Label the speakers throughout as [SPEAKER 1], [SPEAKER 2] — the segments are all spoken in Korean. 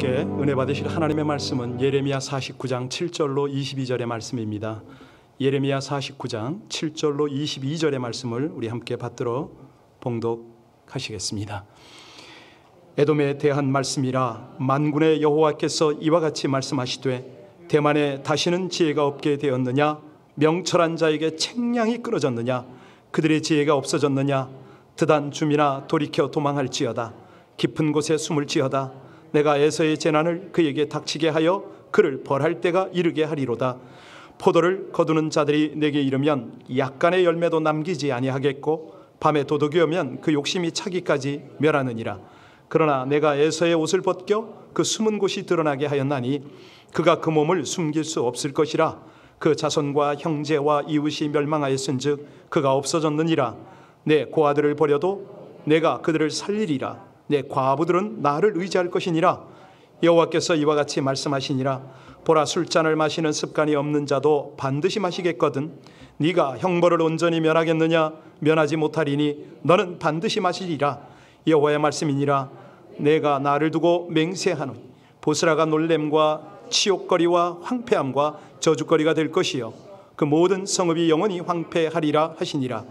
[SPEAKER 1] 함께 은혜 받으실 하나님의 말씀은 예레미야 49장 7절로 22절의 말씀입니다. 예레미야 49장 7절로 22절의 말씀을 우리 함께 받들어 봉독하시겠습니다. 에돔에 대한 말씀이라. 만군의 여호와께서 이와 같이 말씀하시되 대만에 다시는 지혜가 없게 되었느냐? 명철한 자에게 책량이 끊어졌느냐? 그들의 지혜가 없어졌느냐? 드단 줌이나 돌이켜 도망할지어다. 깊은 곳에 숨을지어다. 내가 에서의 재난을 그에게 닥치게 하여 그를 벌할 때가 이르게 하리로다. 포도를 거두는 자들이 내게 이르면 약간의 열매도 남기지 아니하겠고, 밤에 도둑이 오면 그 욕심이 차기까지 멸하느니라. 그러나 내가 에서의 옷을 벗겨 그 숨은 곳이 드러나게 하였나니 그가 그 몸을 숨길 수 없을 것이라. 그 자손과 형제와 이웃이 멸망하였은즉 그가 없어졌느니라. 내 고아들을 버려도 내가 그들을 살리리라. 내 과부들은 나를 의지할 것이니라. 여호와께서 이와 같이 말씀하시니라. 보라, 술잔을 마시는 습관이 없는 자도 반드시 마시겠거든. 네가 형벌을 온전히 면하겠느냐? 면하지 못하리니 너는 반드시 마시리라. 여호와의 말씀이니라. 내가 나를 두고 맹세하노니 보스라가 놀램과 치욕거리와 황폐함과 저주거리가 될 것이요 그 모든 성읍이 영원히 황폐하리라 하시니라.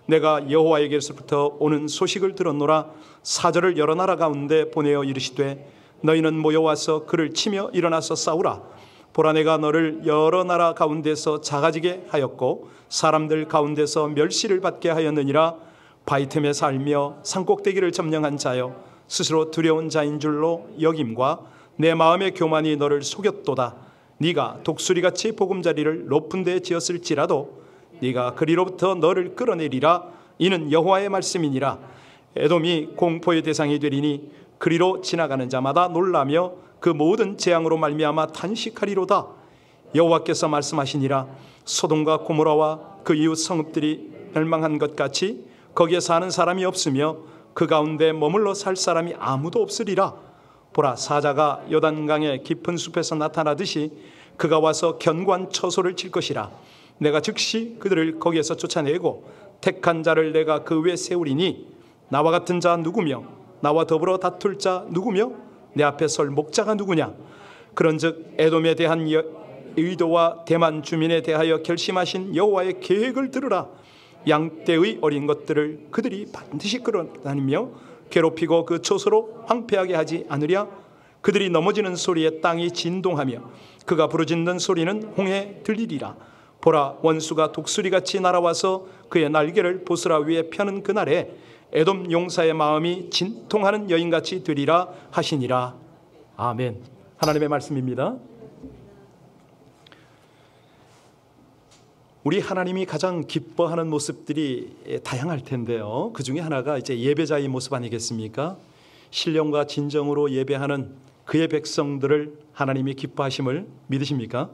[SPEAKER 1] 내가 여호와에게로부터 오는 소식을 들었노라. 사절을 여러 나라 가운데 보내어 이르시되 너희는 모여와서 그를 치며 일어나서 싸우라. 보라, 내가 너를 여러 나라 가운데서 작아지게 하였고 사람들 가운데서 멸시를 받게 하였느니라. 바위 틈에 살며 산꼭대기를 점령한 자여, 스스로 두려운 자인 줄로 여김과 내 마음의 교만이 너를 속였도다. 네가 독수리같이 보금자리를 높은 데 지었을지라도 네가 그리로부터 너를 끌어내리라. 이는 여호와의 말씀이니라. 에돔이 공포의 대상이 되리니 그리로 지나가는 자마다 놀라며 그 모든 재앙으로 말미암아 탄식하리로다. 여호와께서 말씀하시니라. 소돔과 고모라와 그 이웃 성읍들이 멸망한 것 같이 거기에 사는 사람이 없으며 그 가운데 머물러 살 사람이 아무도 없으리라. 보라, 사자가 요단강의 깊은 숲에서 나타나듯이 그가 와서 견고한 처소를 칠 것이라. 내가 즉시 그들을 거기에서 쫓아내고 택한 자를 내가 그 위에 세우리니 나와 같은 자 누구며 나와 더불어 다툴 자 누구며 내 앞에 설 목자가 누구냐? 그런즉 에돔에 대한 의도와 대만 주민에 대하여 결심하신 여호와의 계획을 들으라. 양떼의 어린 것들을 그들이 반드시 끌어다니며 괴롭히고 그 초소로 황폐하게 하지 않으랴. 그들이 넘어지는 소리에 땅이 진동하며 그가 부르짖는 소리는 홍해 들리리라. 보라, 원수가 독수리같이 날아와서 그의 날개를 보스라 위에 펴는 그날에 에돔 용사의 마음이 진통하는 여인같이 되리라 하시니라. 아멘. 하나님의 말씀입니다. 우리 하나님이 가장 기뻐하는 모습들이 다양할 텐데요. 그 중에 하나가 이제 예배자의 모습 아니겠습니까? 신령과 진정으로 예배하는 그의 백성들을 하나님이 기뻐하심을 믿으십니까?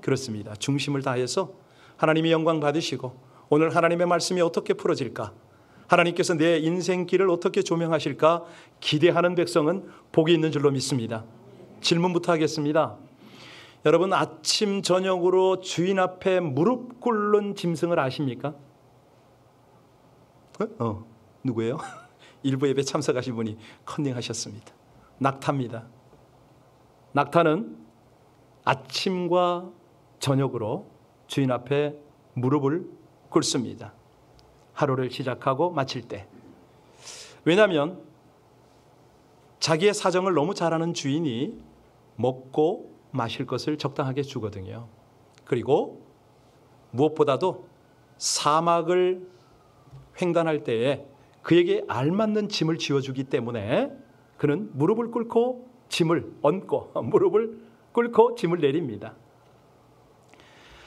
[SPEAKER 1] 그렇습니다. 중심을 다해서 하나님이 영광 받으시고 오늘 하나님의 말씀이 어떻게 풀어질까? 하나님께서 내 인생길을 어떻게 조명하실까? 기대하는 백성은 복이 있는 줄로 믿습니다. 질문부터 하겠습니다. 여러분, 아침 저녁으로 주인 앞에 무릎 꿇는 짐승을 아십니까? 누구예요? 일부 예배 참석하신 분이 컨닝하셨습니다. 낙타입니다. 낙타는 아침과 저녁으로 주인 앞에 무릎을 꿇습니다. 하루를 시작하고 마칠 때. 왜냐하면 자기의 사정을 너무 잘 아는 주인이 먹고 마실 것을 적당하게 주거든요. 그리고 무엇보다도 사막을 횡단할 때에 그에게 알맞는 짐을 지어주기 때문에 그는 무릎을 꿇고 짐을 얹고 무릎을 꿇고 짐을 내립니다.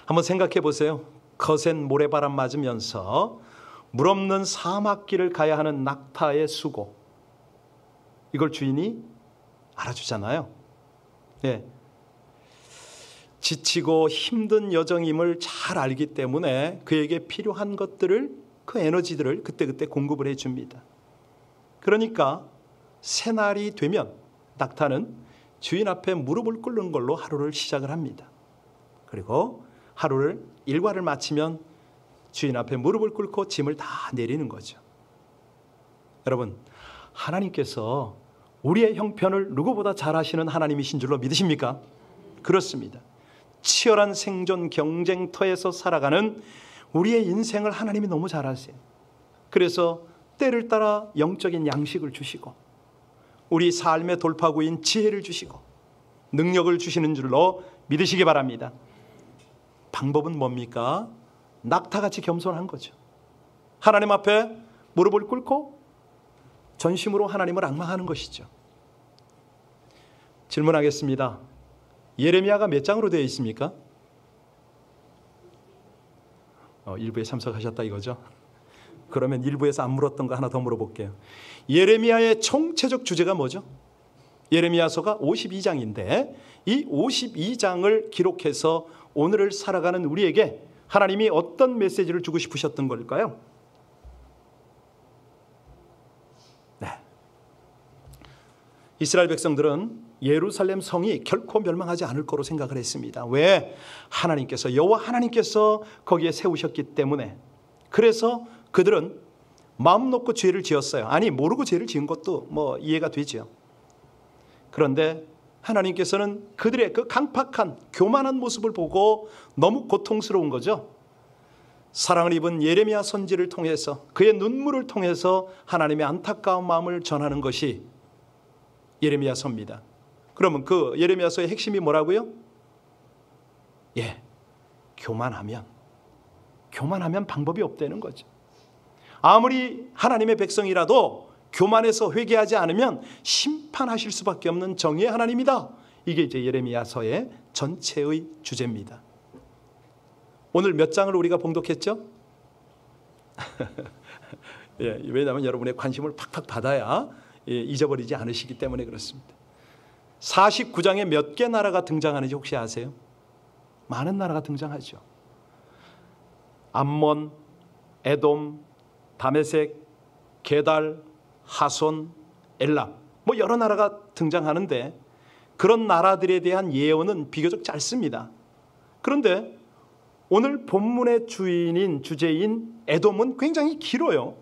[SPEAKER 1] 한번 생각해 보세요. 거센 모래바람 맞으면서 물 없는 사막길을 가야 하는 낙타의 수고, 이걸 주인이 알아주잖아요. 네. 지치고 힘든 여정임을 잘 알기 때문에 그에게 필요한 것들을, 그 에너지들을 그때그때 공급을 해줍니다. 그러니까 새날이 되면 낙타는 주인 앞에 무릎을 꿇는 걸로 하루를 시작을 합니다. 그리고 하루를 일과를 마치면 주인 앞에 무릎을 꿇고 짐을 다 내리는 거죠. 여러분, 하나님께서 우리의 형편을 누구보다 잘 아시는 하나님이신 줄로 믿으십니까? 그렇습니다. 치열한 생존 경쟁터에서 살아가는 우리의 인생을 하나님이 너무 잘 아세요. 그래서 때를 따라 영적인 양식을 주시고 우리 삶의 돌파구인 지혜를 주시고 능력을 주시는 줄로 믿으시기 바랍니다. 방법은 뭡니까? 낙타같이 겸손한 거죠. 하나님 앞에 무릎을 꿇고 전심으로 하나님을 앙망하는 것이죠. 질문하겠습니다. 예레미야가 몇 장으로 되어 있습니까? 일부에 참석하셨다 이거죠? 그러면 일부에서 안 물었던 거 하나 더 물어볼게요. 예레미야의 총체적 주제가 뭐죠? 예레미야서가 52장인데 이 52장을 기록해서 오늘을 살아가는 우리에게 하나님이 어떤 메시지를 주고 싶으셨던 걸까요? 네. 이스라엘 백성들은 예루살렘 성이 결코 멸망하지 않을 거로 생각을 했습니다. 왜? 하나님께서 여호와 하나님께서 거기에 세우셨기 때문에. 그래서 그들은 마음 놓고 죄를 지었어요. 아니 모르고 죄를 지은 것도 뭐 이해가 되죠. 그런데 하나님께서는 그들의 그 강팍한 교만한 모습을 보고 너무 고통스러운 거죠. 사랑을 입은 예레미야 선지를 통해서 그의 눈물을 통해서 하나님의 안타까운 마음을 전하는 것이 예레미야서입니다. 그러면 그 예레미야서의 핵심이 뭐라고요? 교만하면 방법이 없다는 거죠. 아무리 하나님의 백성이라도 교만해서 회개하지 않으면 심판하실 수밖에 없는 정의의 하나님이다. 이게 이제 예레미야서의 전체의 주제입니다. 오늘 몇 장을 우리가 봉독했죠? 왜냐하면 여러분의 관심을 팍팍 받아야 잊어버리지 않으시기 때문에 그렇습니다. 49장에 몇 개 나라가 등장하는지 혹시 아세요? 많은 나라가 등장하죠. 암몬, 에돔, 다메섹, 게달, 하손, 엘람 뭐 여러 나라가 등장하는데 그런 나라들에 대한 예언은 비교적 짧습니다. 그런데 오늘 본문의 주제인 에돔은 굉장히 길어요.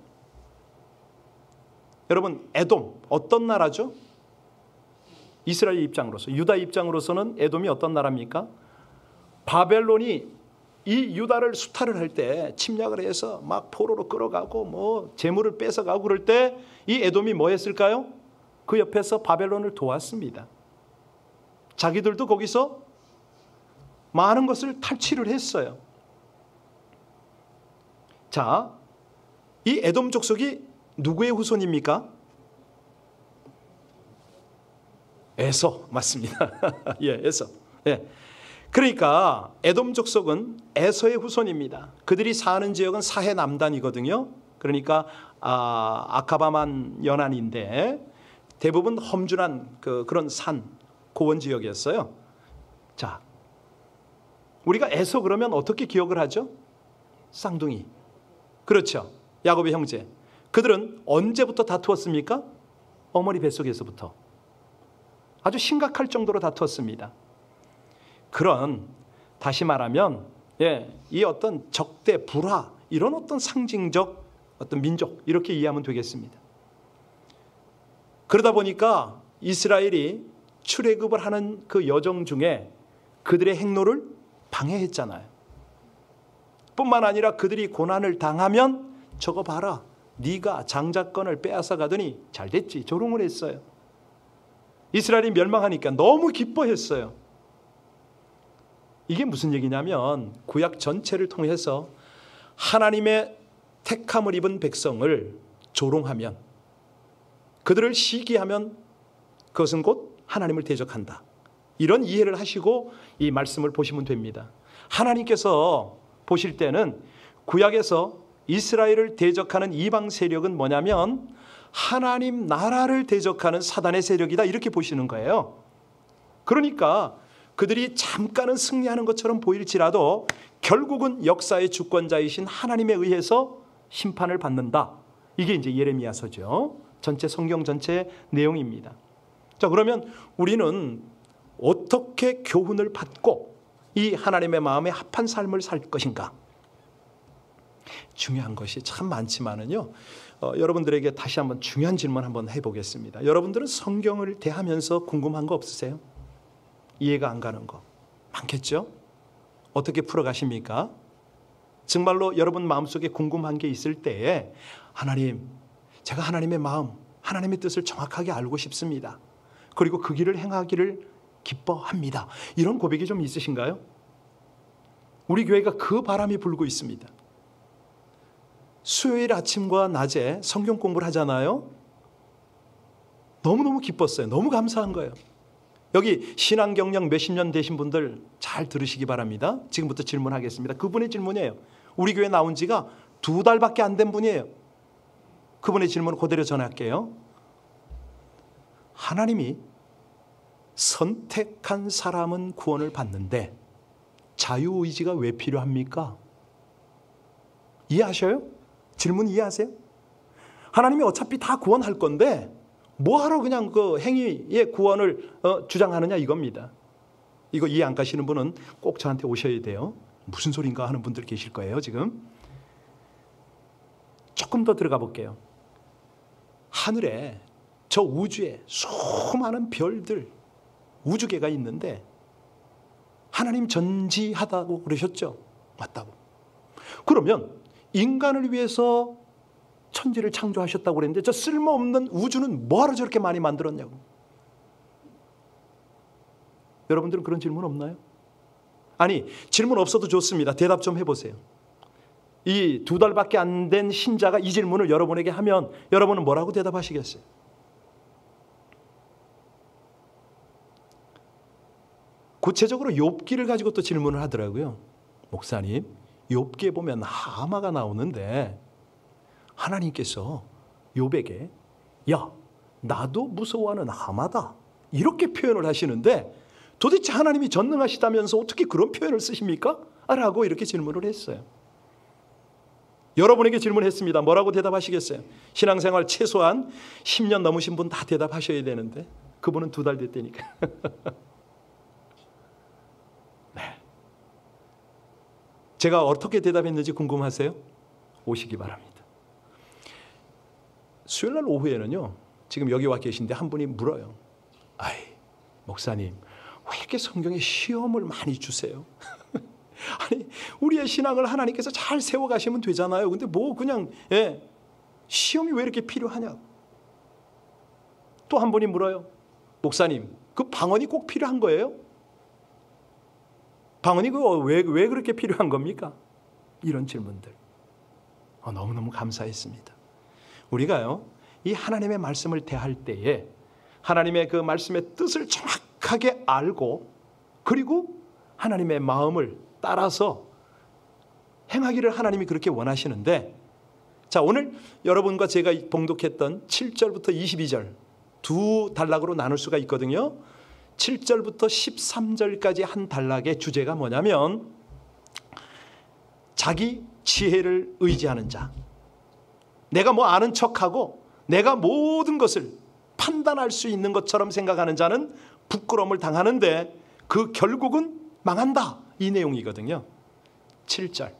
[SPEAKER 1] 여러분 에돔 어떤 나라죠? 이스라엘 입장으로서 유다 입장으로서는 에돔이 어떤 나라입니까? 바벨론이 이 유다를 수탈을 할 때 침략을 해서 막 포로로 끌어가고 뭐 재물을 뺏어가고 그럴 때 이 에돔이 뭐 했을까요? 그 옆에서 바벨론을 도왔습니다. 자기들도 거기서 많은 것을 탈취를 했어요. 자, 이 에돔 족속이 누구의 후손입니까? 에서 맞습니다. 에서. 그러니까 에돔 족속은 에서의 후손입니다. 그들이 사는 지역은 사해 남단이거든요. 그러니까 아카바만 연안인데 대부분 험준한 그런 산 고원 지역이었어요. 자, 우리가 에서 그러면 어떻게 기억을 하죠? 쌍둥이. 그렇죠. 야곱의 형제. 그들은 언제부터 다투었습니까? 어머니 뱃속에서부터. 아주 심각할 정도로 다투었습니다. 그런 다시 말하면 이 어떤 적대, 불화 이런 어떤 상징적 어떤 민족 이렇게 이해하면 되겠습니다. 그러다 보니까 이스라엘이 출애굽을 하는 그 여정 중에 그들의 행로를 방해했잖아요. 뿐만 아니라 그들이 고난을 당하면 저거 봐라, 네가 장자권을 빼앗아 가더니 잘됐지 조롱을 했어요. 이스라엘이 멸망하니까 너무 기뻐했어요. 이게 무슨 얘기냐면 구약 전체를 통해서 하나님의 택함을 입은 백성을 조롱하면, 그들을 시기하면 그것은 곧 하나님을 대적한다. 이런 이해를 하시고 이 말씀을 보시면 됩니다. 하나님께서 보실 때는 구약에서 이스라엘을 대적하는 이방 세력은 뭐냐면 하나님 나라를 대적하는 사단의 세력이다, 이렇게 보시는 거예요. 그러니까 그들이 잠깐은 승리하는 것처럼 보일지라도 결국은 역사의 주권자이신 하나님에 의해서 심판을 받는다. 이게 이제 예레미야서죠. 전체 성경 전체 내용입니다. 자, 그러면 우리는 어떻게 교훈을 받고 이 하나님의 마음에 합한 삶을 살 것인가? 중요한 것이 참 많지만은요, 여러분들에게 다시 한번 중요한 질문 한번 해보겠습니다. 여러분들은 성경을 대하면서 궁금한 거 없으세요? 이해가 안 가는 거 많겠죠? 어떻게 풀어가십니까? 정말로 여러분 마음속에 궁금한 게 있을 때에 하나님, 제가 하나님의 마음, 하나님의 뜻을 정확하게 알고 싶습니다. 그리고 그 길을 행하기를 기뻐합니다. 이런 고백이 좀 있으신가요? 우리 교회가 그 바람이 불고 있습니다. 수요일 아침과 낮에 성경 공부를 하잖아요. 너무너무 기뻤어요. 너무 감사한 거예요. 여기 신앙 경력 몇십 년 되신 분들 잘 들으시기 바랍니다. 지금부터 질문하겠습니다. 그분의 질문이에요. 우리 교회 나온 지가 2달밖에 안 된 분이에요. 그분의 질문을 그대로 전할게요. 하나님이 선택한 사람은 구원을 받는데 자유의지가 왜 필요합니까? 이해하셔요? 질문 이해하세요? 하나님이 어차피 다 구원할 건데 뭐하러 그냥 그 행위의 구원을 주장하느냐 이겁니다. 이거 이해 안 가시는 분은 꼭 저한테 오셔야 돼요. 무슨 소린가 하는 분들 계실 거예요 지금. 조금 더 들어가 볼게요. 하늘에 저 우주에 수많은 별들, 우주계가 있는데 하나님 전지하다고 그러셨죠? 맞다고. 그러면 인간을 위해서 천지를 창조하셨다고 그랬는데 저 쓸모없는 우주는 뭐하러 저렇게 많이 만들었냐고. 여러분들은 그런 질문 없나요? 아니, 질문 없어도 좋습니다. 대답 좀 해보세요. 이 2달밖에 안 된 신자가 이 질문을 여러분에게 하면 여러분은 뭐라고 대답하시겠어요? 구체적으로 욥기를 가지고 또 질문을 하더라고요. 목사님, 욥기에 보면 하마가 나오는데 하나님께서 욥에게 야, 나도 무서워하는 하마다 이렇게 표현을 하시는데 도대체 하나님이 전능하시다면서 어떻게 그런 표현을 쓰십니까? 라고 이렇게 질문을 했어요. 여러분에게 질문했습니다. 뭐라고 대답하시겠어요? 신앙생활 최소한 10년 넘으신 분 다 대답하셔야 되는데 그분은 2달 됐다니까. 네. 제가 어떻게 대답했는지 궁금하세요? 오시기 바랍니다. 수요일날 오후에는요, 지금 여기 와 계신데 한 분이 물어요. 아이, 목사님, 왜 이렇게 성경에 시험을 많이 주세요? 아니, 우리의 신앙을 하나님께서 잘 세워가시면 되잖아요. 근데 뭐 그냥 시험이 왜 이렇게 필요하냐? 또 한 분이 물어요. 목사님, 그 방언이 꼭 필요한 거예요? 방언이 왜 그렇게 필요한 겁니까? 이런 질문들. 너무너무 감사했습니다. 우리가요, 이 하나님의 말씀을 대할 때에 하나님의 그 말씀의 뜻을 정확하게 알고 그리고 하나님의 마음을 따라서 행하기를 하나님이 그렇게 원하시는데, 자, 오늘 여러분과 제가 봉독했던 7절부터 22절 2단락으로 나눌 수가 있거든요. 7절부터 13절까지 한 단락의 주제가 뭐냐면 자기 지혜를 의지하는 자. 내가 뭐 아는 척하고 내가 모든 것을 판단할 수 있는 것처럼 생각하는 자는 부끄러움을 당하는데 그 결국은 망한다. 이 내용이거든요. 7절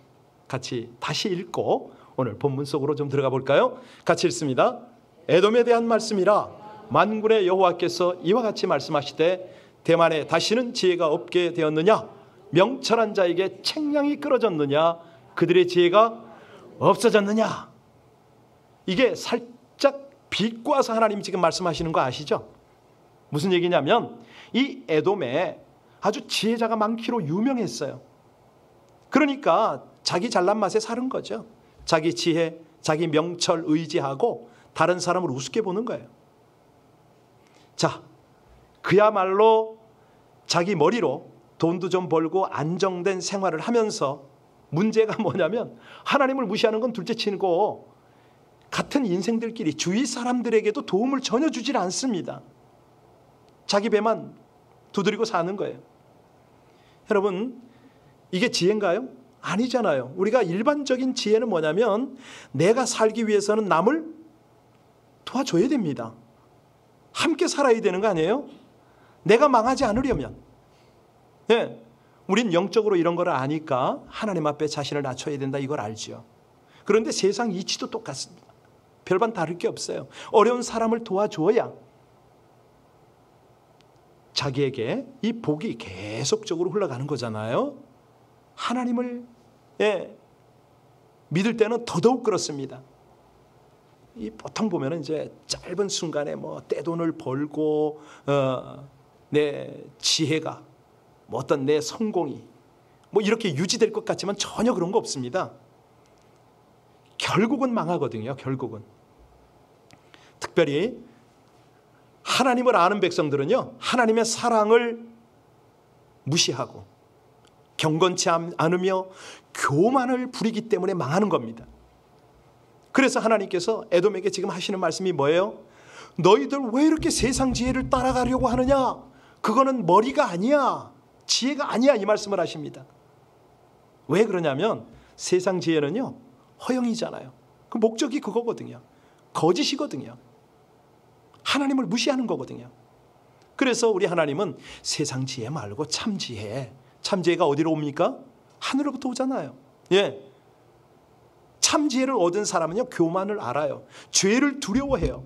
[SPEAKER 1] 같이 다시 읽고 오늘 본문 속으로 좀 들어가 볼까요? 같이 읽습니다. 에돔에 대한 말씀이라 만군의 여호와께서 이와 같이 말씀하시되 대만에 다시는 지혜가 없게 되었느냐? 명철한 자에게 책량이 끊어졌느냐? 그들의 지혜가 없어졌느냐? 이게 살짝 비꼬아서 하나님 지금 말씀하시는 거 아시죠? 무슨 얘기냐면 이 에돔에 아주 지혜자가 많기로 유명했어요. 그러니까 자기 잘난 맛에 사는 거죠. 자기 지혜, 자기 명철 의지하고 다른 사람을 우습게 보는 거예요. 자, 그야말로 자기 머리로 돈도 좀 벌고 안정된 생활을 하면서 문제가 뭐냐면 하나님을 무시하는 건 둘째치고 같은 인생들끼리 주위 사람들에게도 도움을 전혀 주질 않습니다. 자기 배만 두드리고 사는 거예요. 여러분, 이게 지혜인가요? 아니잖아요. 우리가 일반적인 지혜는 뭐냐면 내가 살기 위해서는 남을 도와줘야 됩니다. 함께 살아야 되는 거 아니에요? 내가 망하지 않으려면. 우린 영적으로 이런 걸 아니까 하나님 앞에 자신을 낮춰야 된다 이걸 알죠. 그런데 세상 이치도 똑같습니다. 별반 다를 게 없어요. 어려운 사람을 도와줘야 자기에게 이 복이 계속적으로 흘러가는 거잖아요. 하나님을 믿을 때는 더더욱 그렇습니다. 이 보통 보면은 이제 짧은 순간에 뭐 떼돈을 벌고 내 지혜가 뭐 어떤 내 성공이 뭐 이렇게 유지될 것 같지만 전혀 그런 거 없습니다. 결국은 망하거든요. 결국은. 특별히 하나님을 아는 백성들은요, 하나님의 사랑을 무시하고 경건치 않으며 교만을 부리기 때문에 망하는 겁니다. 그래서 하나님께서 에돔에게 지금 하시는 말씀이 뭐예요? 너희들 왜 이렇게 세상 지혜를 따라가려고 하느냐? 그거는 머리가 아니야, 지혜가 아니야, 이 말씀을 하십니다. 왜 그러냐면 세상 지혜는요, 허영이잖아요. 그 목적이 그거거든요. 거짓이거든요. 하나님을 무시하는 거거든요. 그래서 우리 하나님은 세상 지혜 말고 참 지혜. 참 지혜가 어디로 옵니까? 하늘로부터 오잖아요. 예. 참 지혜를 얻은 사람은요, 교만을 알아요. 죄를 두려워해요.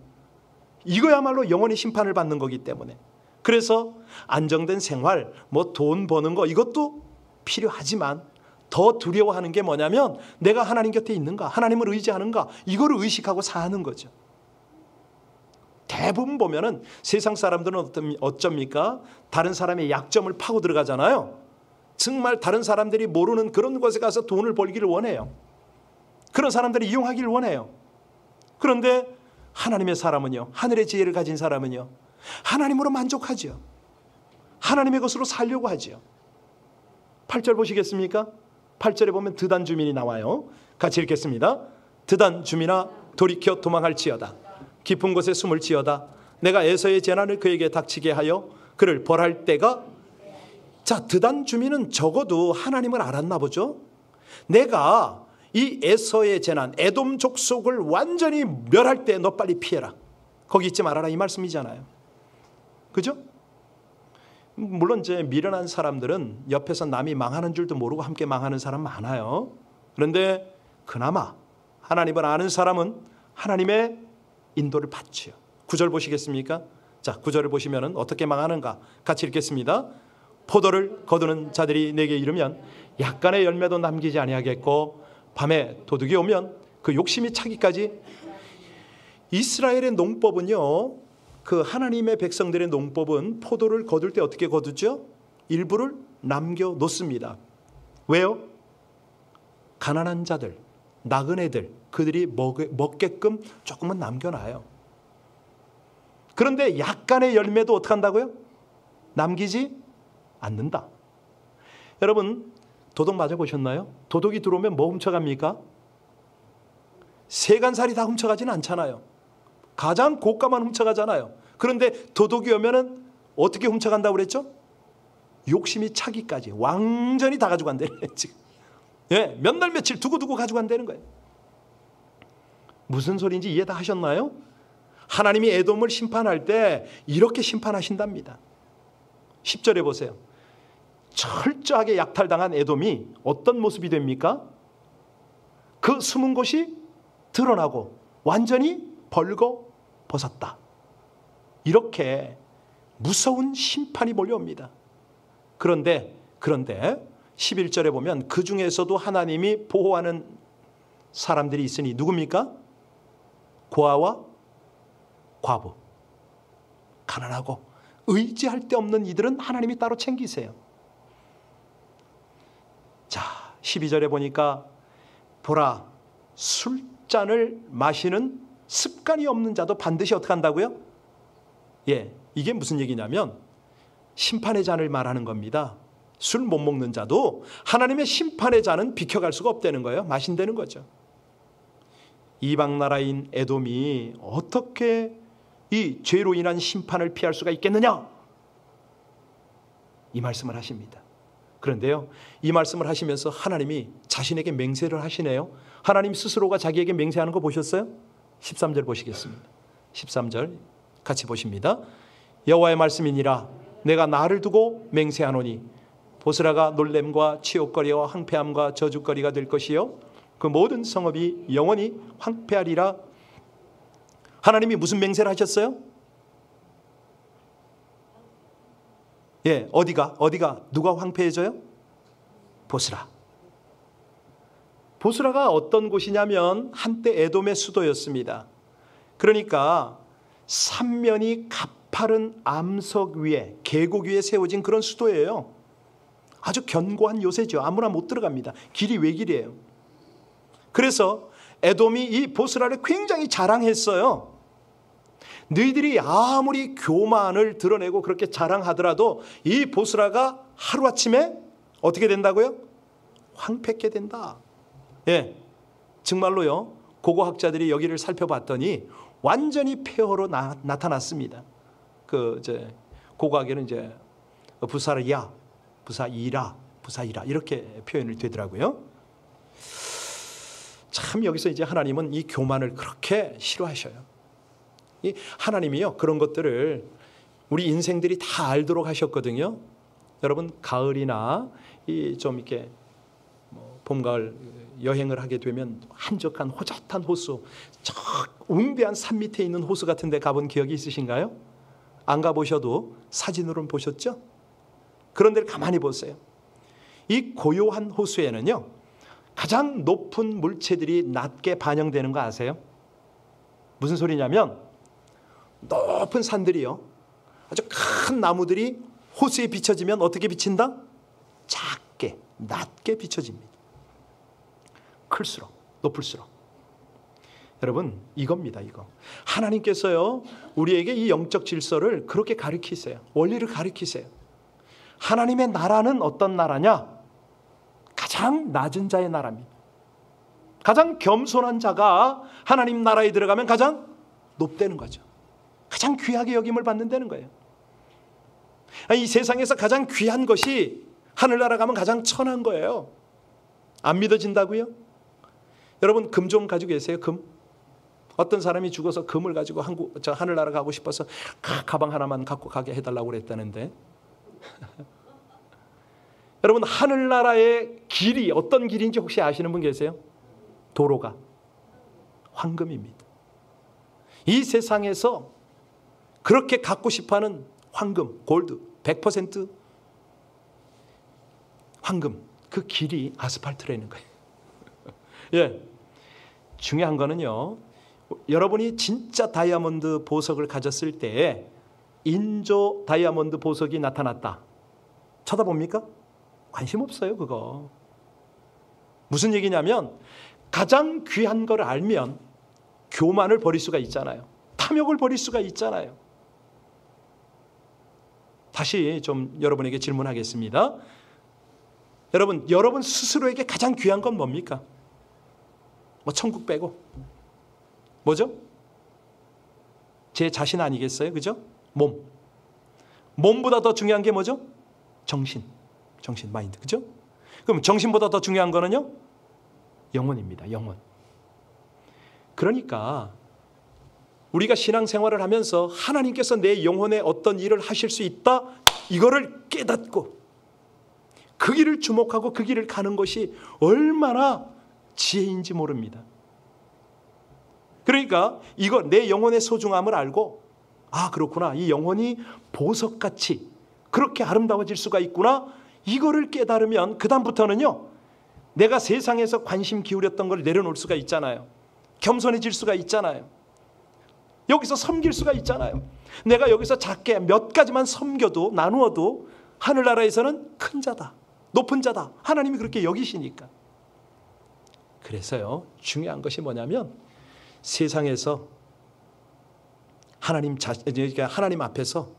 [SPEAKER 1] 이거야말로 영원히 심판을 받는 거기 때문에. 그래서 안정된 생활, 뭐 돈 버는 거 이것도 필요하지만 더 두려워하는 게 뭐냐면 내가 하나님 곁에 있는가, 하나님을 의지하는가, 이거를 의식하고 사는 거죠. 대부분 보면은 세상 사람들은 어쩝니까? 다른 사람의 약점을 파고 들어가잖아요. 정말 다른 사람들이 모르는 그런 곳에 가서 돈을 벌기를 원해요. 그런 사람들이 이용하기를 원해요. 그런데 하나님의 사람은요, 하늘의 지혜를 가진 사람은요, 하나님으로 만족하죠. 하나님의 것으로 살려고 하죠. 8절 보시겠습니까? 8절에 보면 드단 주민이 나와요. 같이 읽겠습니다. 드단 주민아 돌이켜 도망할지어다. 깊은 곳에 숨을 지어다. 내가 에서의 재난을 그에게 닥치게 하여 그를 벌할 때가. 자, 드단 주민은 적어도 하나님을 알았나 보죠. 내가 이 에서의 재난, 에돔 족속을 완전히 멸할 때 너 빨리 피해라. 거기 있지 말아라, 이 말씀이잖아요. 그죠? 물론 이제 미련한 사람들은 옆에서 남이 망하는 줄도 모르고 함께 망하는 사람 많아요. 그런데 그나마 하나님을 아는 사람은 하나님의 인도를 받지요. 9절 보시겠습니까? 자, 9절을 보시면 어떻게 망하는가 같이 읽겠습니다. 포도를 거두는 자들이 내게 이르면 약간의 열매도 남기지 아니하겠고 밤에 도둑이 오면 그 욕심이 차기까지. 이스라엘의 농법은요, 그 하나님의 백성들의 농법은 포도를 거둘 때 어떻게 거두죠? 일부를 남겨놓습니다. 왜요? 가난한 자들, 나그네들, 그들이 먹게끔 조금은 남겨놔요. 그런데 약간의 열매도 어떻게 한다고요? 남기지 않는다. 여러분, 도둑 맞아보셨나요? 도둑이 들어오면 뭐 훔쳐갑니까? 세간살이 다 훔쳐가지는 않잖아요. 가장 고가만 훔쳐가잖아요. 그런데 도둑이 오면은 어떻게 훔쳐간다고 그랬죠? 욕심이 차기까지 완전히 다 가져간다는 거예요. 지금. 예, 몇 날 며칠 두고두고 가져간다는 거예요. 무슨 소리인지 이해 다 하셨나요? 하나님이 에돔을 심판할 때 이렇게 심판하신답니다. 10절에 보세요. 철저하게 약탈당한 에돔이 어떤 모습이 됩니까? 그 숨은 곳이 드러나고 완전히 벌거벗었다. 이렇게 무서운 심판이 몰려옵니다. 그런데 11절에 보면 그 중에서도 하나님이 보호하는 사람들이 있으니 누굽니까? 고아와 과부, 가난하고 의지할 데 없는 이들은 하나님이 따로 챙기세요. 자, 12절에 보니까 보라, 술잔을 마시는 습관이 없는 자도 반드시 어떻게 한다고요? 예, 이게 무슨 얘기냐면 심판의 잔을 말하는 겁니다. 술 못 먹는 자도 하나님의 심판의 잔은 비켜갈 수가 없다는 거예요. 마신다는 거죠. 이방 나라인 에돔이 어떻게 이 죄로 인한 심판을 피할 수가 있겠느냐? 이 말씀을 하십니다. 그런데요, 이 말씀을 하시면서 하나님이 자신에게 맹세를 하시네요. 하나님 스스로가 자기에게 맹세하는 거 보셨어요? 13절 보시겠습니다. 13절 같이 보십니다. 여호와의 말씀이니라 내가 나를 두고 맹세하노니 보스라가 놀램과 치욕거리와 황폐함과 저주거리가 될 것이요 그 모든 성읍이 영원히 황폐하리라. 하나님이 무슨 맹세를 하셨어요? 예, 어디가 누가 황폐해져요? 보스라. 보스라가 어떤 곳이냐면 한때 에돔의 수도였습니다. 그러니까 삼면이 가파른 암석 위에, 계곡 위에 세워진 그런 수도예요. 아주 견고한 요새죠. 아무나 못 들어갑니다. 길이 외길이에요. 그래서 에돔이 이 보스라를 굉장히 자랑했어요. 너희들이 아무리 교만을 드러내고 그렇게 자랑하더라도 이 보스라가 하루아침에 어떻게 된다고요? 황폐케 된다. 예, 정말로요. 고고학자들이 여기를 살펴봤더니 완전히 폐허로 나타났습니다. 고고학에는 이제 부사이라 이렇게 표현이 되더라고요. 참 여기서 이제 하나님은 이 교만을 그렇게 싫어하셔요. 이 하나님이요, 그런 것들을 우리 인생들이 다 알도록 하셨거든요. 여러분, 가을이나 좀 이렇게 봄, 가을 여행을 하게 되면 한적한 호젓한 호수, 저 웅대한 산 밑에 있는 호수 같은 데 가본 기억이 있으신가요? 안 가보셔도 사진으로는 보셨죠? 그런 데를 가만히 보세요. 이 고요한 호수에는요, 가장 높은 물체들이 낮게 반영되는 거 아세요? 무슨 소리냐면 높은 산들이요, 아주 큰 나무들이 호수에 비춰지면 어떻게 비친다? 작게, 낮게 비춰집니다. 클수록, 높을수록. 여러분, 이겁니다, 이거. 하나님께서요, 우리에게 이 영적 질서를 그렇게 가르치세요. 원리를 가르치세요. 하나님의 나라는 어떤 나라냐? 가장 낮은 자의 나라입니다. 가장 겸손한 자가 하나님 나라에 들어가면 가장 높다는 거죠. 가장 귀하게 여김을 받는다는 거예요. 이 세상에서 가장 귀한 것이 하늘나라 가면 가장 천한 거예요. 안 믿어진다고요? 여러분, 금 좀 가지고 계세요? 금? 어떤 사람이 죽어서 금을 가지고 하늘나라 가고 싶어서 가방 하나만 갖고 가게 해달라고 그랬다는데 여러분, 하늘나라의 길이 어떤 길인지 혹시 아시는 분 계세요? 도로가 황금입니다. 이 세상에서 그렇게 갖고 싶어하는 황금, 골드, 100% 황금, 그 길이 아스팔트라는 거예요. 예, 중요한 거는요, 여러분이 진짜 다이아몬드 보석을 가졌을 때 인조 다이아몬드 보석이 나타났다. 쳐다봅니까? 관심 없어요, 그거. 무슨 얘기냐면 가장 귀한 걸 알면 교만을 버릴 수가 있잖아요. 탐욕을 버릴 수가 있잖아요. 다시 좀 여러분에게 질문하겠습니다. 여러분 스스로에게 가장 귀한 건 뭡니까? 천국 빼고 뭐죠? 제 자신 아니겠어요? 그죠? 몸보다 더 중요한 게 뭐죠? 정신, 마인드. 그죠? 그럼 정신보다 더 중요한 거는요? 영혼입니다. 영혼. 그러니까 우리가 신앙생활을 하면서 하나님께서 내 영혼에 어떤 일을 하실 수 있다, 이거를 깨닫고 그 길을 주목하고 그 길을 가는 것이 얼마나 지혜인지 모릅니다. 그러니까 이거 내 영혼의 소중함을 알고, 아, 그렇구나, 이 영혼이 보석같이 그렇게 아름다워질 수가 있구나, 이거를 깨달으면 그 다음부터는요, 내가 세상에서 관심 기울였던 걸 내려놓을 수가 있잖아요. 겸손해질 수가 있잖아요. 여기서 섬길 수가 있잖아요. 내가 여기서 작게 몇 가지만 섬겨도, 나누어도 하늘나라에서는 큰 자다, 높은 자다, 하나님이 그렇게 여기시니까. 그래서요, 중요한 것이 뭐냐면 세상에서 하나님 앞에서,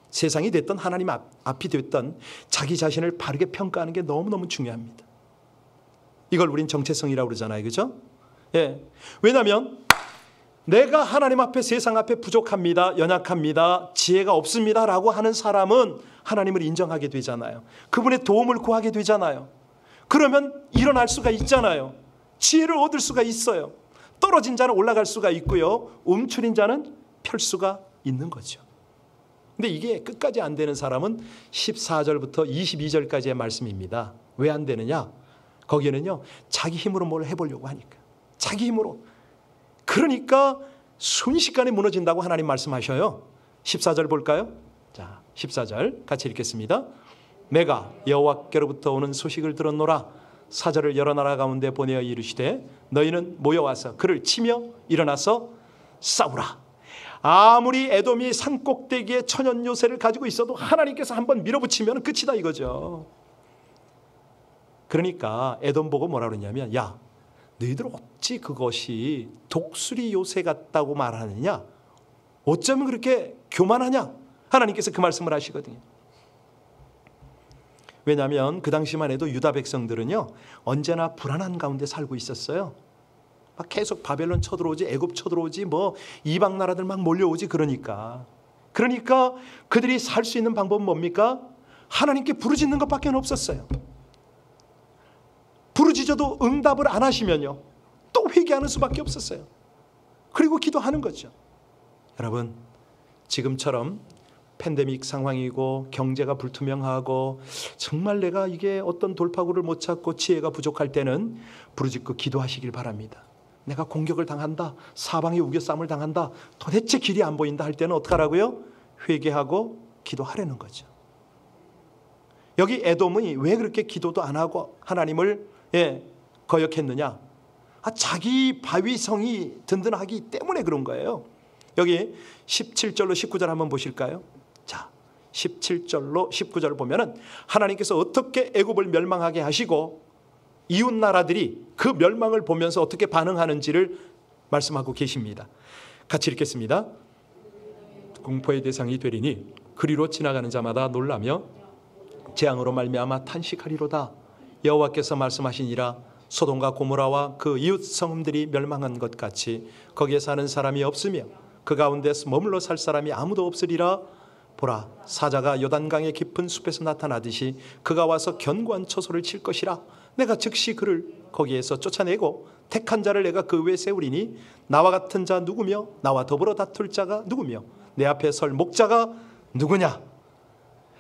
[SPEAKER 1] 세상이 됐던 하나님 앞이 됐던 자기 자신을 바르게 평가하는 게 너무너무 중요합니다. 이걸 우린 정체성이라고 그러잖아요. 그죠? 예. 왜냐하면 내가 하나님 앞에, 세상 앞에 부족합니다, 연약합니다, 지혜가 없습니다 라고 하는 사람은 하나님을 인정하게 되잖아요. 그분의 도움을 구하게 되잖아요. 그러면 일어날 수가 있잖아요. 지혜를 얻을 수가 있어요. 떨어진 자는 올라갈 수가 있고요, 움츠린 자는 펼 수가 있는 거죠. 근데 이게 끝까지 안 되는 사람은 14절부터 22절까지의 말씀입니다. 왜 안 되느냐? 거기에는요, 자기 힘으로 뭘 해보려고 하니까. 자기 힘으로. 그러니까 순식간에 무너진다고 하나님 말씀하셔요. 14절 볼까요? 자, 14절 같이 읽겠습니다. 내가 여호와께로부터 오는 소식을 들었노라. 사절을 여러 나라 가운데 보내어 이르시되 너희는 모여와서 그를 치며 일어나서 싸우라. 아무리 에돔이 산꼭대기에 천연 요새를 가지고 있어도 하나님께서 한번 밀어붙이면 끝이다 이거죠. 그러니까 에돔 보고 뭐라 그러냐면, 야, 너희들 어찌 그것이 독수리 요새 같다고 말하느냐? 어쩌면 그렇게 교만하냐? 하나님께서 그 말씀을 하시거든요. 왜냐하면 그 당시만 해도 유다 백성들은요, 언제나 불안한 가운데 살고 있었어요. 막 계속 바벨론 쳐들어오지, 애굽 쳐들어오지, 뭐 이방 나라들 막 몰려오지. 그러니까 그들이 살 수 있는 방법은 뭡니까? 하나님께 부르짖는 것밖에 없었어요. 부르짖어도 응답을 안 하시면요, 또 회개하는 수밖에 없었어요. 그리고 기도하는 거죠. 여러분, 지금처럼 팬데믹 상황이고 경제가 불투명하고 정말 내가 이게 어떤 돌파구를 못 찾고 지혜가 부족할 때는 부르짖고 기도하시길 바랍니다. 내가 공격을 당한다, 사방에 우겨쌈을 당한다, 도대체 길이 안 보인다 할 때는 어떻게 하라고요? 회개하고 기도하라는 거죠. 여기 에돔이 왜 그렇게 기도도 안 하고 하나님을 거역했느냐? 자기 바위성이 든든하기 때문에 그런 거예요. 여기 17절로 19절 한번 보실까요? 자, 17절로 19절을 보면은 하나님께서 어떻게 애굽을 멸망하게 하시고 이웃 나라들이 그 멸망을 보면서 어떻게 반응하는지를 말씀하고 계십니다. 같이 읽겠습니다. 공포의 대상이 되리니 그리로 지나가는 자마다 놀라며 재앙으로 말미암아 탄식하리로다. 여호와께서 말씀하시니라. 소돔과 고모라와 그 이웃 성읍들이 멸망한 것 같이 거기에 사는 사람이 없으며 그 가운데서 머물러 살 사람이 아무도 없으리라. 보라, 사자가 요단강의 깊은 숲에서 나타나듯이 그가 와서 견고한 처소를 칠 것이라. 내가 즉시 그를 거기에서 쫓아내고 택한 자를 내가 그 위에 세우리니 나와 같은 자 누구며 나와 더불어 다툴 자가 누구며 내 앞에 설 목자가 누구냐?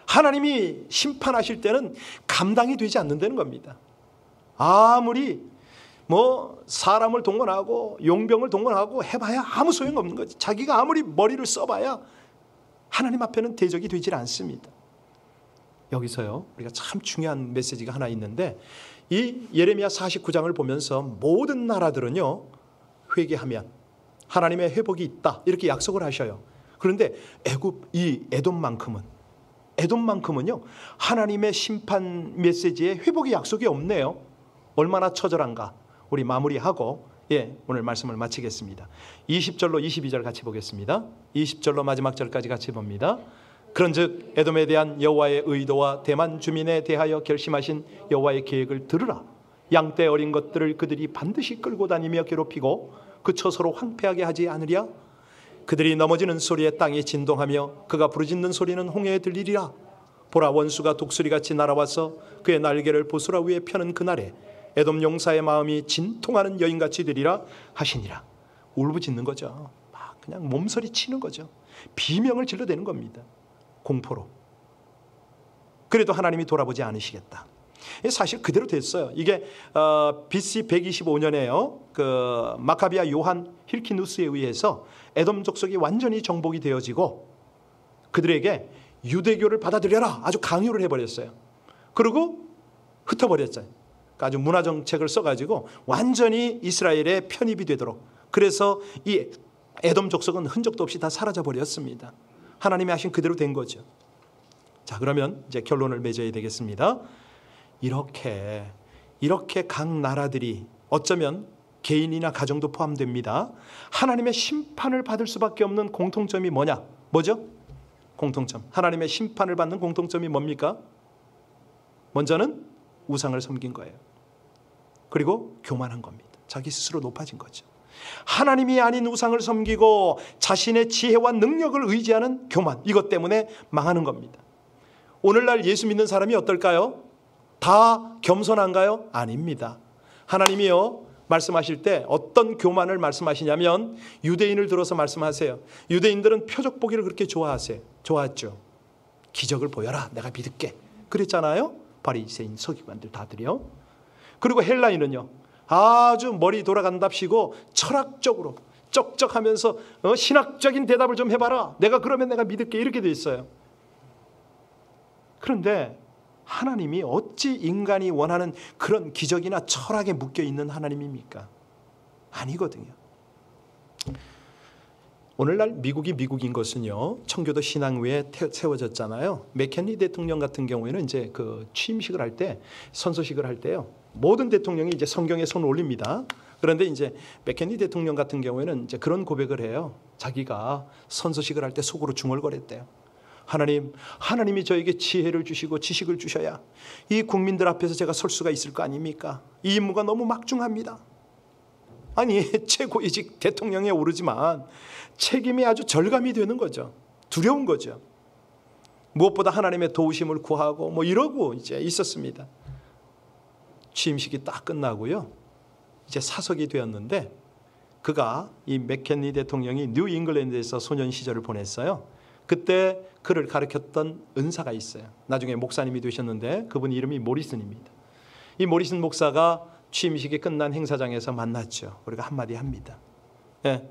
[SPEAKER 1] 하나님이 심판하실 때는 감당이 되지 않는다는 겁니다. 아무리 뭐 사람을 동원하고 용병을 동원하고 해봐야 아무 소용없는 거지. 자기가 아무리 머리를 써봐야 하나님 앞에는 대적이 되질 않습니다. 여기서요, 우리가 참 중요한 메시지가 하나 있는데, 이 예레미야 49장을 보면서 모든 나라들은요, 회개하면 하나님의 회복이 있다 이렇게 약속을 하셔요. 그런데 이 에돔만큼은요, 하나님의 심판 메시지에 회복의 약속이 없네요. 얼마나 처절한가. 우리 마무리하고 오늘 말씀을 마치겠습니다. 20절로 22절 같이 보겠습니다. 20절로 마지막 절까지 같이 봅니다. 그런즉 에돔에 대한 여호와의 의도와 대만 주민에 대하여 결심하신 여호와의 계획을 들으라. 양떼 어린 것들을 그들이 반드시 끌고 다니며 괴롭히고 그 처소로 황폐하게 하지 않으랴. 그들이 넘어지는 소리에 땅이 진동하며 그가 부르짖는 소리는 홍해에 들리리라. 보라, 원수가 독수리같이 날아와서 그의 날개를 보수라 위에 펴는 그날에 에돔 용사의 마음이 진통하는 여인같이 되리라 하시니라. 울부짖는 거죠. 막 그냥 몸서리 치는 거죠. 비명을 질러대는 겁니다. 공포로. 그래도 하나님이 돌아보지 않으시겠다. 사실 그대로 됐어요. 이게 BC 125년에요. 그 마카비아 요한 힐키누스에 의해서 에돔 족속이 완전히 정복이 되어지고 그들에게 유대교를 받아들여라 아주 강요를 해버렸어요. 그리고 흩어버렸어요. 아주 문화정책을 써가지고 완전히 이스라엘의 편입이 되도록. 그래서 이 에돔 족속은 흔적도 없이 다 사라져버렸습니다. 하나님이 하신 그대로 된 거죠. 자, 그러면 이제 결론을 맺어야 되겠습니다. 이렇게 각 나라들이 어쩌면 개인이나 가정도 포함됩니다. 하나님의 심판을 받을 수밖에 없는 공통점이 뭐죠? 공통점. 하나님의 심판을 받는 공통점이 뭡니까? 먼저는 우상을 섬긴 거예요. 그리고 교만한 겁니다. 자기 스스로 높아진 거죠. 하나님이 아닌 우상을 섬기고 자신의 지혜와 능력을 의지하는 교만, 이것 때문에 망하는 겁니다. 오늘날 예수 믿는 사람이 어떨까요? 다 겸손한가요? 아닙니다. 하나님이요, 말씀하실 때 어떤 교만을 말씀하시냐면 유대인을 들어서 말씀하세요. 유대인들은 표적 보기를 그렇게 좋아했죠. 기적을 보여라, 내가 믿을게 그랬잖아요. 바리새인 서기관들 다들이요. 그리고 헬라인은요, 아주 머리 돌아간답시고 철학적으로 쩍쩍하면서 신학적인 대답을 좀 해봐라. 내가 그러면 내가 믿을게. 이렇게 돼 있어요. 그런데 하나님이 어찌 인간이 원하는 그런 기적이나 철학에 묶여 있는 하나님입니까? 아니거든요. 오늘날 미국이 미국인 것은요, 청교도 신앙위에 세워졌잖아요. 맥켄리 대통령 같은 경우에는 이제 그 취임식을 할 때, 선서식을 할 때요, 모든 대통령이 이제 성경에 손을 올립니다. 그런데 이제 맥켄리 대통령 같은 경우에는 이제 그런 고백을 해요. 자기가 선서식을 할 때 속으로 중얼거렸대요. 하나님이 저에게 지혜를 주시고 지식을 주셔야 이 국민들 앞에서 제가 설 수가 있을 거 아닙니까? 이 임무가 너무 막중합니다. 아니, 최고위직 대통령에 오르지만 책임이 아주 절감이 되는 거죠. 두려운 거죠. 무엇보다 하나님의 도우심을 구하고 뭐 이러고 이제 있었습니다. 취임식이 딱 끝나고요, 이제 사석이 되었는데, 그가 이 맥켄리 대통령이 뉴 잉글랜드에서 소년 시절을 보냈어요. 그때 그를 가르쳤던 은사가 있어요. 나중에 목사님이 되셨는데 그분 이름이 모리슨입니다. 이 모리슨 목사가 취임식이 끝난 행사장에서 만났죠. 우리가 한마디 합니다. 예.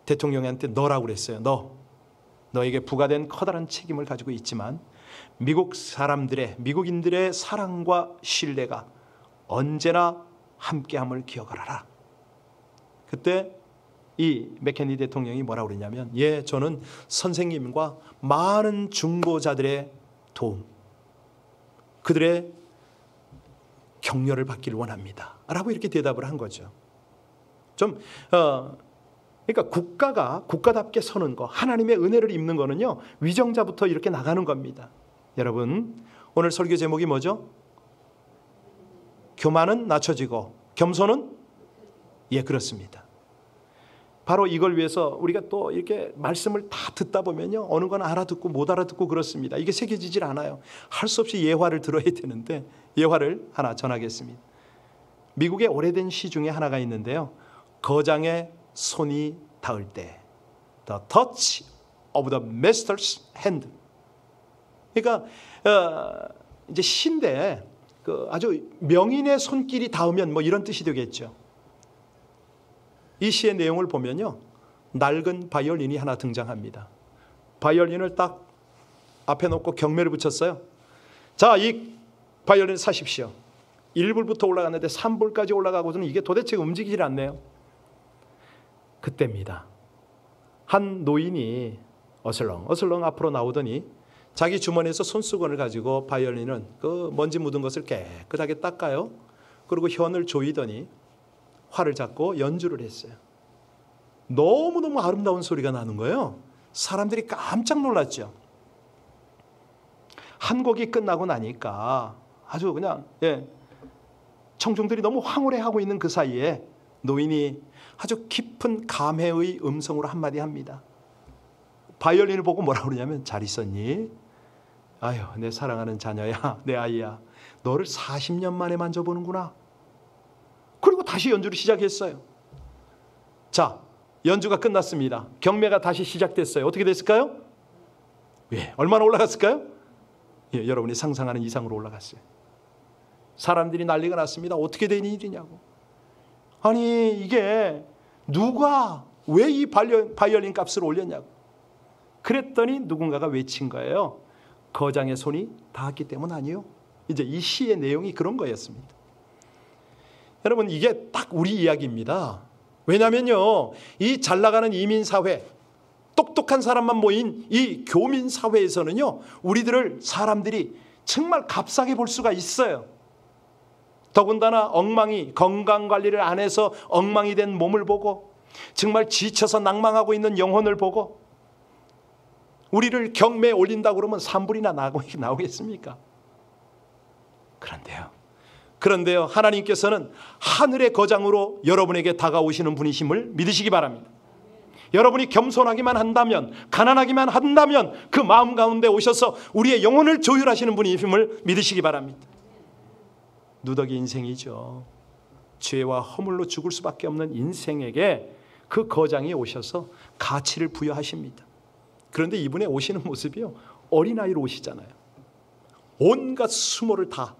[SPEAKER 1] 대통령한테 너라고 그랬어요. 너에게 부과된 커다란 책임을 가지고 있지만 미국인들의 사랑과 신뢰가 언제나 함께함을 기억하라. 그때 이 맥켄리 대통령이 뭐라고 그랬냐면, 저는 선생님과 많은 중보자들의 도움, 그들의 격려를 받기를 원합니다 라고 이렇게 대답을 한 거죠. 그러니까 국가가 국가답게 서는 거, 하나님의 은혜를 입는 거는요, 위정자부터 이렇게 나가는 겁니다. 여러분, 오늘 설교 제목이 뭐죠? 교만은 낮춰지고 겸손은, 그렇습니다. 바로 이걸 위해서 우리가 또 이렇게 말씀을 다 듣다 보면요, 어느 건 알아듣고 못 알아듣고 그렇습니다. 이게 새겨지질 않아요. 할 수 없이 예화를 들어야 되는데 예화를 하나 전하겠습니다. 미국의 오래된 시 중에 하나가 있는데요, 거장의 손이 닿을 때, The touch of the master's hand. 그러니까 이제 시인데 아주 명인의 손길이 닿으면 뭐 이런 뜻이 되겠죠. 이 시의 내용을 보면요, 낡은 바이올린이 하나 등장합니다. 바이올린을 딱 앞에 놓고 경매를 붙였어요. 자, 이 바이올린 사십시오. 1불부터 올라갔는데 3불까지 올라가고서는 이게 도대체 움직이질 않네요. 그때입니다. 한 노인이 어슬렁 앞으로 나오더니 자기 주머니에서 손수건을 가지고 바이올린은 그 먼지 묻은 것을 깨끗하게 닦아요. 그리고 현을 조이더니 활을 잡고 연주를 했어요. 너무너무 아름다운 소리가 나는 거예요. 사람들이 깜짝 놀랐죠. 한 곡이 끝나고 나니까 아주 그냥 청중들이 너무 황홀해하고 있는 그 사이에 노인이 아주 깊은 감회의 음성으로 한마디 합니다. 바이올린을 보고 뭐라고 그러냐면, 잘 있었니? 아유, 내 사랑하는 자녀야, 내 아이야, 너를 40년 만에 만져보는구나. 그리고 다시 연주를 시작했어요. 자, 연주가 끝났습니다. 경매가 다시 시작됐어요. 어떻게 됐을까요? 얼마나 올라갔을까요? 여러분이 상상하는 이상으로 올라갔어요. 사람들이 난리가 났습니다. 어떻게 된 일이냐고. 아니, 이게 누가 왜 이 바이올린 값을 올렸냐고. 그랬더니 누군가가 외친 거예요. 거장의 손이 닿았기 때문 아니요. 이제 이 시의 내용이 그런 거였습니다. 여러분, 이게 딱 우리 이야기입니다. 왜냐하면요, 이 잘나가는 이민사회, 똑똑한 사람만 모인 이 교민사회에서는요, 우리들을 사람들이 정말 값싸게 볼 수가 있어요. 더군다나 건강관리를 안 해서 엉망이 된 몸을 보고, 정말 지쳐서 낭망하고 있는 영혼을 보고, 우리를 경매에 올린다고 그러면 3불이나 나오겠습니까? 그런데요, 하나님께서는 하늘의 거장으로 여러분에게 다가오시는 분이심을 믿으시기 바랍니다. 여러분이 겸손하기만 한다면, 가난하기만 한다면 그 마음 가운데 오셔서 우리의 영혼을 조율하시는 분이심을 믿으시기 바랍니다. 누더기 인생이죠. 죄와 허물로 죽을 수밖에 없는 인생에게 그 거장이 오셔서 가치를 부여하십니다. 그런데 이분의 오시는 모습이요, 어린아이로 오시잖아요. 온갖 수모를 다,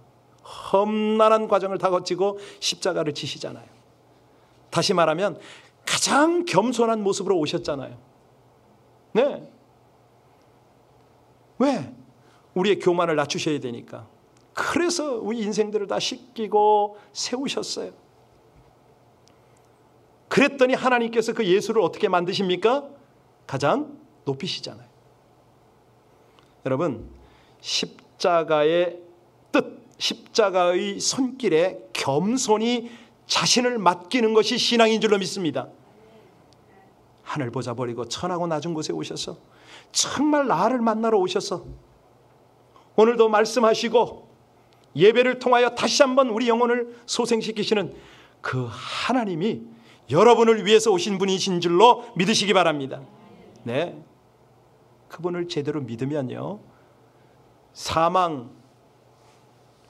[SPEAKER 1] 험난한 과정을 다 거치고 십자가를 지시잖아요. 다시 말하면 가장 겸손한 모습으로 오셨잖아요. 네. 왜? 우리의 교만을 낮추셔야 되니까. 그래서 우리 인생들을 다 씻기고 세우셨어요. 그랬더니 하나님께서 그 예수를 어떻게 만드십니까? 가장 높이시잖아요. 여러분, 십자가의 뜻, 십자가의 손길에 겸손히 자신을 맡기는 것이 신앙인 줄로 믿습니다. 하늘 보자 버리고 천하고 낮은 곳에 오셔서 정말 나를 만나러 오셔서 오늘도 말씀하시고 예배를 통하여 다시 한번 우리 영혼을 소생시키시는 그 하나님이 여러분을 위해서 오신 분이신 줄로 믿으시기 바랍니다. 네, 그분을 제대로 믿으면요, 사망,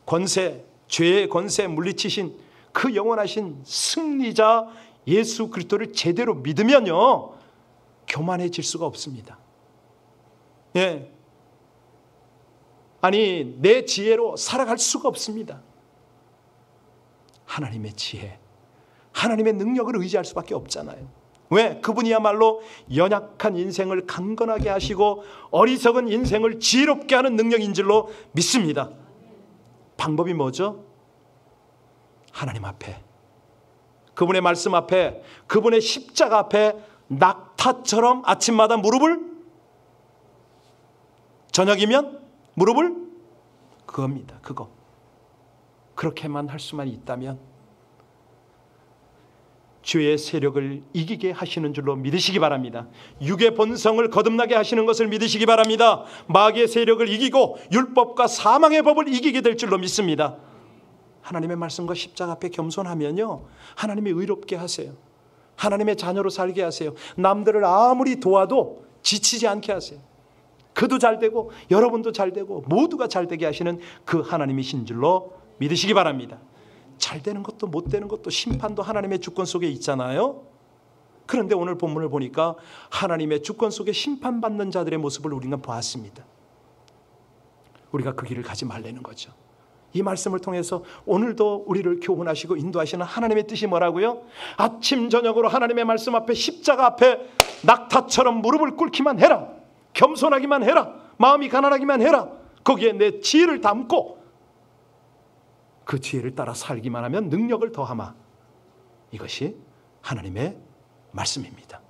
[SPEAKER 1] 권세, 죄의 권세 물리치신 그 영원하신 승리자 예수 그리스도를 제대로 믿으면요, 교만해질 수가 없습니다. 예, 아니 내 지혜로 살아갈 수가 없습니다. 하나님의 지혜, 하나님의 능력을 의지할 수밖에 없잖아요. 왜? 그분이야말로 연약한 인생을 강건하게 하시고 어리석은 인생을 지혜롭게 하는 능력인 줄로 믿습니다. 방법이 뭐죠? 하나님 앞에, 그분의 말씀 앞에, 그분의 십자가 앞에 낙타처럼 아침마다 무릎을, 저녁이면 무릎을, 그겁니다. 그거. 그렇게만 할 수만 있다면 죄의 세력을 이기게 하시는 줄로 믿으시기 바랍니다. 육의 본성을 거듭나게 하시는 것을 믿으시기 바랍니다. 마귀의 세력을 이기고 율법과 사망의 법을 이기게 될 줄로 믿습니다. 하나님의 말씀과 십자가 앞에 겸손하면요, 하나님이 의롭게 하세요. 하나님의 자녀로 살게 하세요. 남들을 아무리 도와도 지치지 않게 하세요. 그도 잘 되고 여러분도 잘 되고 모두가 잘 되게 하시는 그 하나님이신 줄로 믿으시기 바랍니다. 잘 되는 것도 못 되는 것도 심판도 하나님의 주권 속에 있잖아요. 그런데 오늘 본문을 보니까 하나님의 주권 속에 심판받는 자들의 모습을 우리는 보았습니다. 우리가 그 길을 가지 말라는 거죠. 이 말씀을 통해서 오늘도 우리를 교훈하시고 인도하시는 하나님의 뜻이 뭐라고요? 아침 저녁으로 하나님의 말씀 앞에, 십자가 앞에 낙타처럼 무릎을 꿇기만 해라. 겸손하기만 해라. 마음이 가난하기만 해라. 거기에 내 지혜를 담고 그 지혜를 따라 살기만 하면 능력을 더하마. 이것이 하나님의 말씀입니다.